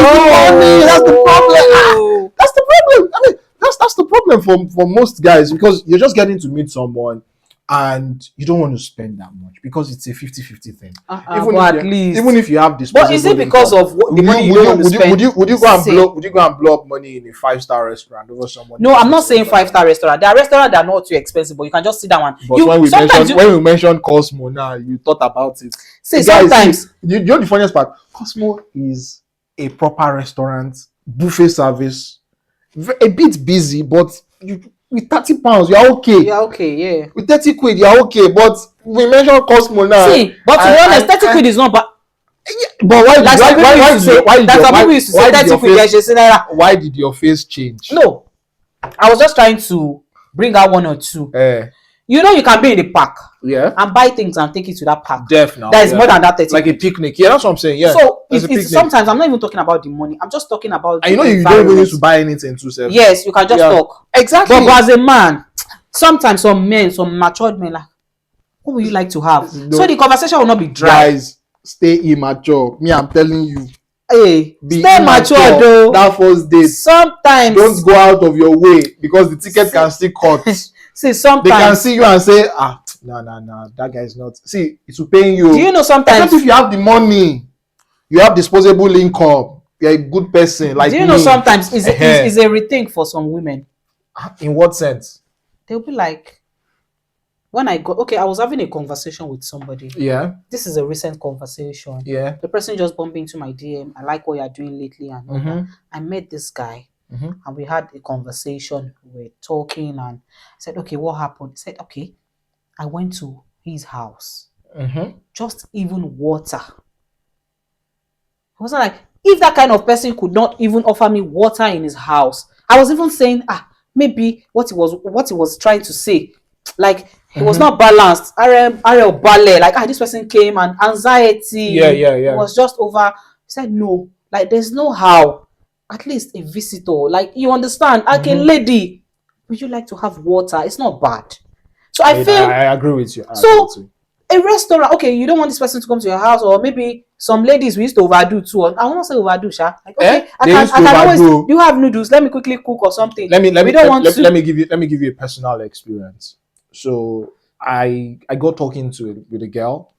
That's the problem. That's the problem. I mean, that's the problem for most guys, because you're just getting to meet someone and you don't want to spend that much because it's a 50-50 thing. Even if you have this. But is it because of the money you don't want to spend? Would you go and blow up money in a 5-star restaurant over someone? No, I'm not saying 5-star restaurant. There are restaurants that are not too expensive, but you can just sit down and. But when we mentioned Cosmo now, you thought about it. See, sometimes you know the funniest part. Cosmo is a proper restaurant, buffet service. a bit busy, but with 30 pounds, you're okay. Yeah, okay, yeah. With 30 quid, you're okay. But we mentioned Cosmo now. See, but to be honest, 30 quid is not bad. But Like some people used to say, like some people used to say 30 quid, yeah, she said naira. why did your face change? No, I was just trying to bring out one or two. You know, you can be in the park, yeah, and buy things and take it to that park. Definitely, that is more than that 30 like quid. A picnic. Yeah, that's what I'm saying. Yeah. So it's sometimes I'm not even talking about the money. I'm just talking about. And you know, you don't even need to buy anything to sell. Yes, you can just talk. Exactly. But as a man, sometimes some matured men, like, who would you like to have? So the conversation will not be dry. Guys, stay immature. Me, I'm telling you. Hey, stay mature though. That first date. Sometimes don't go out of your way because the ticket can still cut. See, sometimes they can see you and say, no, that guy is not. See, it's paying you. Do you know sometimes? Except if you have the money, you have disposable income, you're a good person. Like, do you know sometimes is a rethink for some women? In what sense? They'll be like, when I I was having a conversation with somebody. Yeah. This is a recent conversation. Yeah. The person just bumped into my DM. I like what you're doing lately and all that. I met this guy and we had a conversation. We were talking and I said, okay, what happened? He said, okay, I went to his house. Just even water. I was like, if that kind of person could not even offer me water in his house, I was even saying, maybe what he was trying to say, like, it was not balanced. Ariel ballet, like, this person came and anxiety. Yeah. It was just over. He said, no, like, there's no how. At least a visitor, like, you understand, like a lady, would you like to have water? It's not bad. So I agree with you. A restaurant, okay, you don't want this person to come to your house, or maybe some ladies we used to overdo too. I won't say overdo, Sha. Like, okay, I can always. You have noodles. Let me quickly cook or something. Let me give you a personal experience. So I got talking with a girl,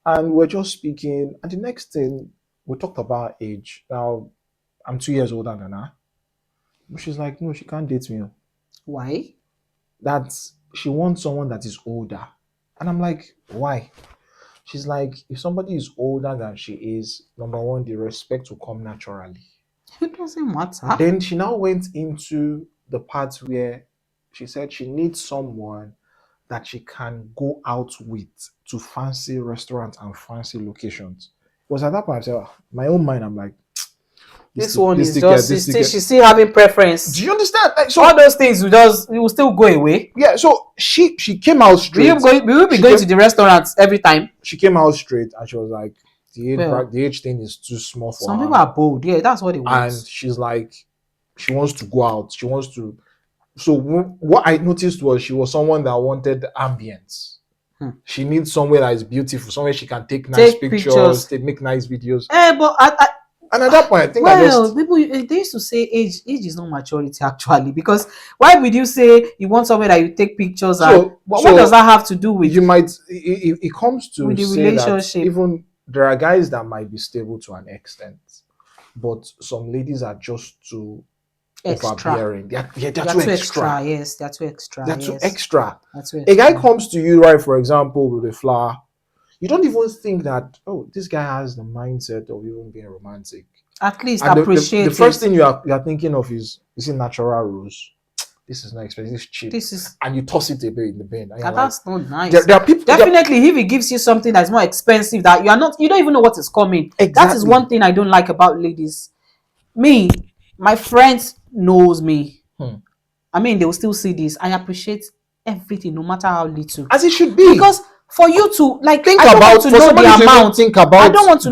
and we're just speaking. And the next thing we talked about age. Now I'm 2 years older than her. But she's like, no, she can't date me. Why? That she wants someone that is older. And I'm like, why? She's like, if somebody is older than she is, number one, the respect will come naturally. It doesn't matter. Then she now went into the part where she said she needs someone that she can go out with to fancy restaurants and fancy locations. It was at that point I said, my own mind, I'm like, she's still having preference. Do you understand? Like, so all those things will still go away. Yeah. So she came out straight. Will you be going to the restaurants every time? She came out straight and she was like, the age thing is too small for her. Some people are bold. Yeah, that's what it was. And she's like, she wants to go out. She wants to. So what I noticed was she was someone that wanted ambience. She needs somewhere that is beautiful, somewhere she can take nice pictures, make nice videos. And at that point, I think people they used to say age is not maturity actually, because why would you say you want somewhere that you take pictures what does that have to do with? You might it comes to with the say relationship. That even there are guys that might be stable to an extent, but some ladies are just too overbearing. They're too extra. Yes, they're too extra. They're too extra. A guy comes to you, right, for example, with a flower. You don't even think that, this guy has the mindset of even being romantic. At least appreciate the first thing you are thinking of is it natural rose? This is not expensive. This is cheap. And you toss it a bit in the bin. That's not nice. There are people definitely if he gives you something that's more expensive that you don't even know what is coming. Exactly. That is one thing I don't like about ladies. Me, my friends knows me. I mean, they will still see this. I appreciate everything, no matter how little. As it should be. Because for you to I don't want to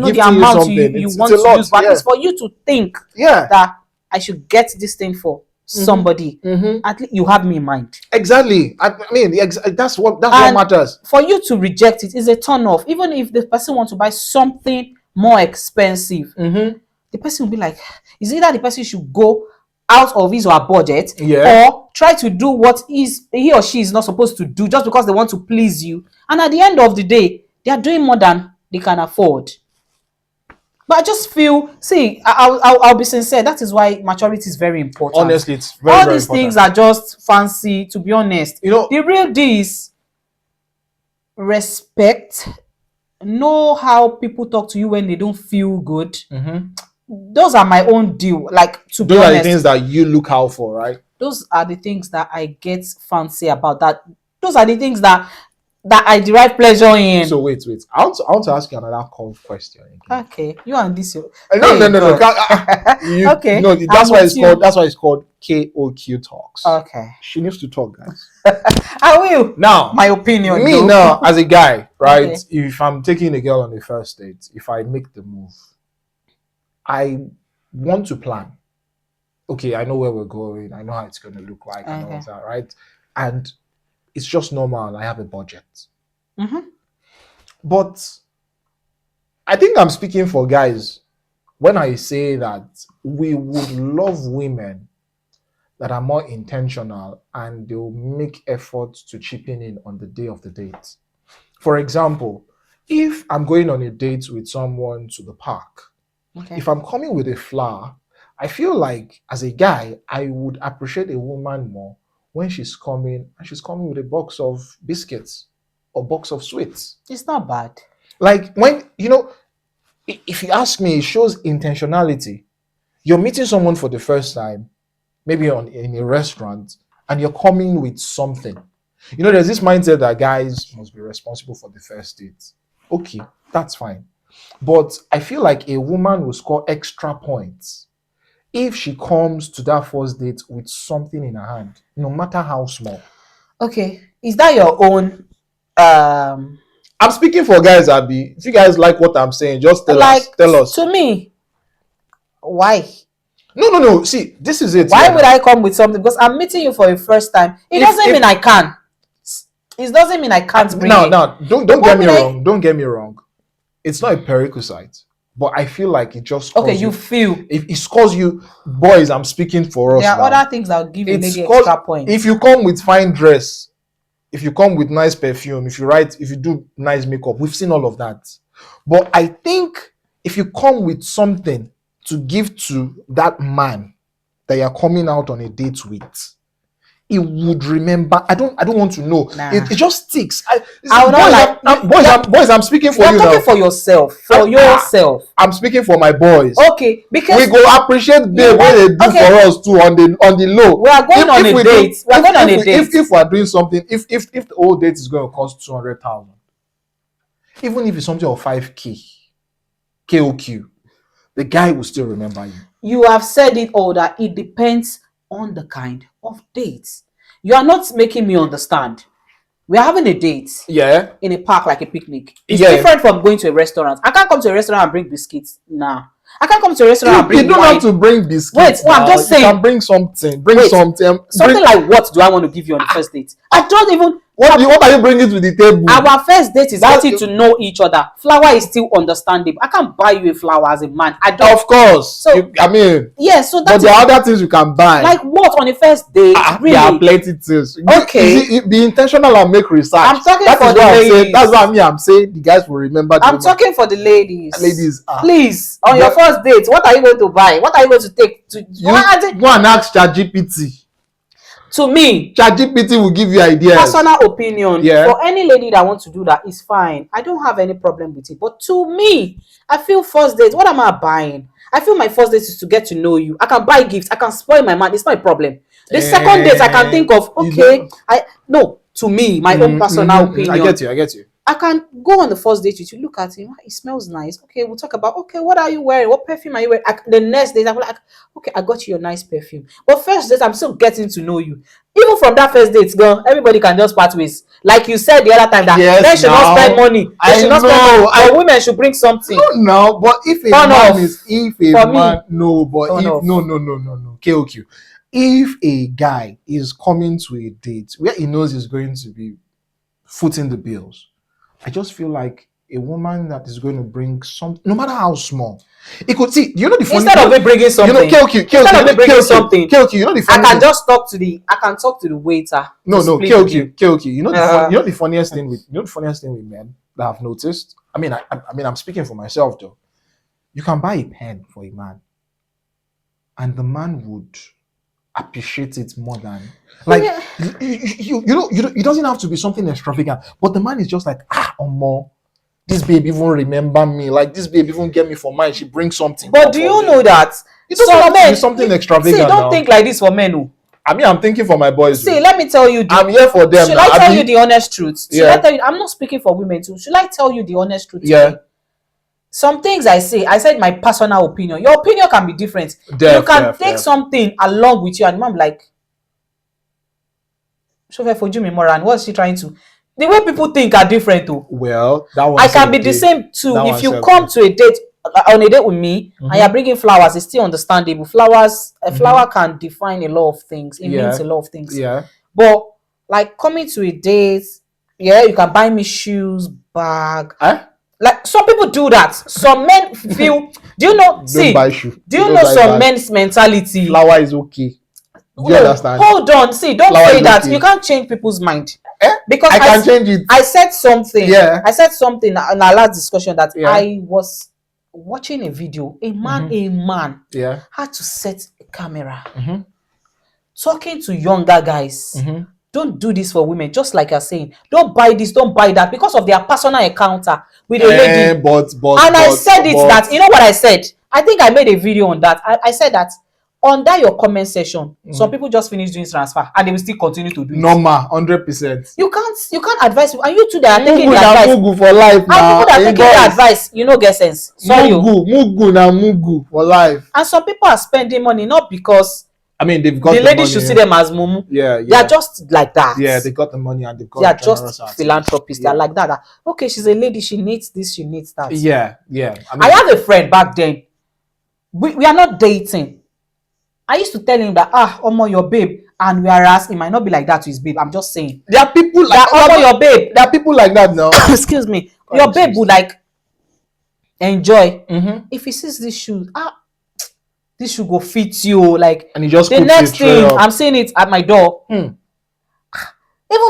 know the amount you want to use, but it's for you to think that I should get this thing for somebody. At least you have me in mind. Exactly. I mean, that's what matters. For you to reject it is a turn off. Even if the person wants to buy something more expensive, the person will be like, is either the person should go out of his or her budget, or try to do what he or she is not supposed to do just because they want to please you. And at the end of the day, they are doing more than they can afford. But I just feel, I'll be sincere. That is why maturity is very important. Honestly, it's very, all very these important. Things are just fancy, to be honest. The real deal is respect. Know how people talk to you when they don't feel good. those are my own deal. Like, to be Those are the honest, things that you look out for, right? those are the things that I get fancy about. That those are the things that I derive pleasure in. So wait. I want to ask you another call question again. Okay, you and this. No, no, Hey no, no. God. You Okay, know I'm that's why with it's you. called KOQ talks. Okay, She needs to talk, guys. I will. Now, My opinion, me though. now as a guy, right? Okay. If I'm taking a girl on the first date, if I make the move, I want to plan. Okay, I know where we're going. I know how it's going to look like and all Okay. of that, right? And it's just normal. I have a budget. Mm-hmm. But I think I'm speaking for guys when I say that we would love women that are more intentional and they'll make efforts to chip in on the day of the date. For example, if I'm going on a date with someone to the park, Okay. if I'm coming with a flower, I feel like as a guy, I would appreciate a woman more when she's coming and she's coming with a box of biscuits or box of sweets. It's not bad. Like when, if you ask me, it shows intentionality. You're meeting someone for the first time, maybe in a restaurant, and you're coming with something. There's this mindset that guys must be responsible for the first date. Okay, that's fine. But I feel like a woman will score extra points if she comes to that first date with something in her hand, no matter how small. Okay. Is that your own um I'm speaking for guys, Abby. If you guys like what I'm saying, just tell us. like Tell us. to me, why? No, no, no. See, this is it Why here would now. I come with something? Because I'm meeting you for the first time. It If doesn't if mean I can. It doesn't mean I can't bring now it. now don't Why get me would I? wrong. Don't get me wrong. It's not a prerequisite, but I feel like it just Okay, scores you you. feel If it scores you, boys, I'm speaking for there us are now. other things that will give a It lady scores extra if points. you come with fine dress, if you come with nice perfume, if you do nice makeup, we've seen all of that. But I think if you come with something to give to that man that you're coming out on a date with, he would remember. I don't want to know. Nah. It just sticks. I will not Boys, like I'm speaking for you're you talking now. for yourself. For I'm, ah, yourself. I'm speaking for my boys. Okay, We because go appreciate you babe what want they do okay. for us too on the low. We are going on If a we date. do, We are going on a we, date. if we are doing something, if the whole date is going to cost 200,000, even if it's something of 5k, KOQ, the guy will still remember you. You have said it all that it depends on the kind of dates. You are not making me understand. We are having a date Yeah, in a park like a picnic. It's yeah. different from going to a restaurant. I can't come to a restaurant and bring biscuits. Nah. I can't come to a restaurant and You bring don't have wine. to bring Wait, biscuits I'm now. just You can saying. bring something. Bring Wait, something. something like what do I want to give you on the first date? I don't even. What are you bringing to the table? Our first date is That- getting to know each other. Flower is still understandable. I can't buy you a flower as a man. I don't. Of course. So yeah, so but that there is are other things you can buy. like what on the first date? There are Really? plenty things. Okay. Be intentional and make research. I'm talking That for is the what I'm saying. ladies. That's what I'm saying. The guys will remember. I'm talking for the ladies. Ladies, please, on your first date, what are you going to buy? What are you going to take to? You go and ask ChatGPT. To me, ChatGPT will give you ideas. personal opinion. Yeah. For any lady that wants to do that, is fine. I don't have any problem with it. But to me, I feel first date. What am I buying? I feel my first date is to get to know you. I can buy gifts. I can spoil my man. It's not a problem. The second date, I can think of no. To me, my own personal opinion. I get you. I can go on the first date with you, look at him, he smells nice. Okay, we'll talk about, okay, what are you wearing? What perfume are you wearing? The next day, I'm like, okay, I got you a nice perfume. But first date, I'm still getting to know you. Even from that first date, girl, everybody can just part ways. Like you said the other time, that Yes, men should not spend money. They should not spend money. But women should bring something. No, but if a Turn man off. is, if a For man, me, no, but turn if, off. no, KOQ. If a guy is coming to a date where he knows he's going to be footing the bills, I just feel like a woman that is going to bring some, no matter how small, it could see. The funny Instead of me bringing something, instead of me bringing something, KOQ, the funny I can just talk to the waiter. No, KOQ. You know the funniest thing with men that I've noticed. I mean, I'm speaking for myself though. You can buy a pen for a man, and the man would appreciate it more than like it doesn't have to be something extravagant, but the man is just like more. this babe even remember me. Like this babe even get me for mine. She brings something. But do you know that it doesn't have to be something extravagant? See, don't now. think like this for men. Oh. I mean, I'm thinking for my boys. See, let me tell you. I'm here for them. Should now. I tell you the honest truth? Should Yeah. I tell you? I'm not speaking for women too. Should I tell you the honest truth? Yeah. Today? Some things I said my personal opinion. Your opinion can be different. You can take something along with you, and mom like, Chauffeur for Jimmy Moran, what's she trying to? The way people think are different too. Well, that one I can be the same too. That if you come to a date on a date with me and you're bringing flowers, it's still understandable. Flowers, a flower can define a lot of things. It means a lot of things. Yeah. But like coming to a date, yeah, you can buy me shoes, bag. Like some people do that. Some men feel. Do you know? See, do you know some men's mentality? Flower is okay. Do you understand? Hold on. See, don't say that. You can't change people's mind. Because I can change it. I said something. Yeah. I said something in our last discussion that I was watching a video. A man had to set a camera. Talking to younger guys. Don't do this for women, just like you're saying. Don't buy this, don't buy that, because of their personal encounter with a lady. I said that, you know what I said? I think I made a video on that. I said that under your comment section, some people just finish doing transfer and they will still continue to do it. Normal, 100%. You can't advise, and you two that are taking the advice. Mugu for life now. And people that are taking the advice, you know, get sense. Sorry. Mugu for life. And some people are spending money not because they've got the lady should see them as mumu. Yeah. They are just like that. Yeah, they got the money and they are just philanthropists. They are like that. Okay, she's a lady. She needs this. She needs that. Yeah. I had a friend back then. We are not dating. I used to tell him that Omo, your babe, and whereas it might not be like that to his babe. I'm just saying. There are people like Omo, your babe. There are people like that now. Excuse me. Your babe would like enjoy if he sees these shoes. This should go fit you, like, and he just the next thing I'm seeing it at my door. Even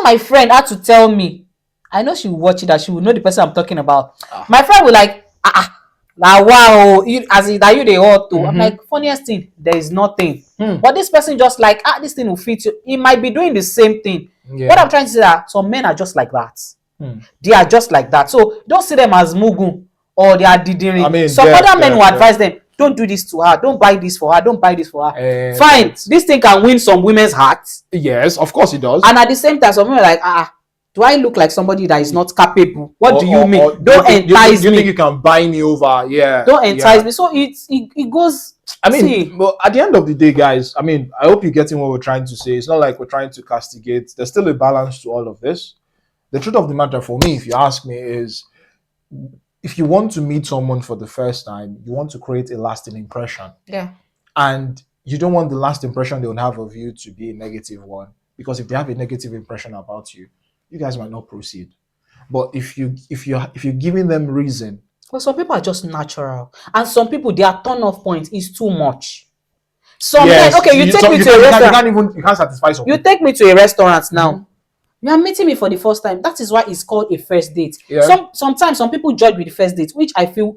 my friend had to tell me. I know she will watch it, that she will know the person I'm talking about. My friend will like, wow, as in that you they all too. I'm like, funniest thing, there is nothing. But this person just like, this thing will fit you. He might be doing the same thing. What I'm trying to say that some men are just like that. They are just like that. So don't see them as mugu or they are didiri. Some other men will advise them, don't do this to her. Don't buy this for her. Don't buy this for her. Fine. This thing can win some women's hearts. Yes, of course it does. And at the same time, some women are like, do I look like somebody that is not capable? What do you mean? Don't entice me. You think you can buy me over? Yeah. Don't entice me. So it goes. But at the end of the day, guys, I hope you're getting what we're trying to say. It's not like we're trying to castigate. There's still a balance to all of this. The truth of the matter for me, if you ask me, is if you want to meet someone for the first time, you want to create a lasting impression. Yeah. And you don't want the last impression they will have of you to be a negative one. Because if they have a negative impression about you, you guys might not proceed. But if you're giving them reason. Well, some people are just natural. And some people, their turn-off point is too much. Some men, okay, you take me to a restaurant. You can't satisfy some people. You take me to a restaurant now. You are meeting me for the first time. That is why it's called a first date. Yeah. Sometimes some people judge with the first date, which I feel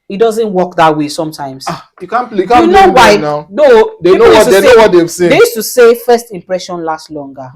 it doesn't work that way sometimes. You can't you know why? now. No, they know what they've seen. They used to say first impression lasts longer.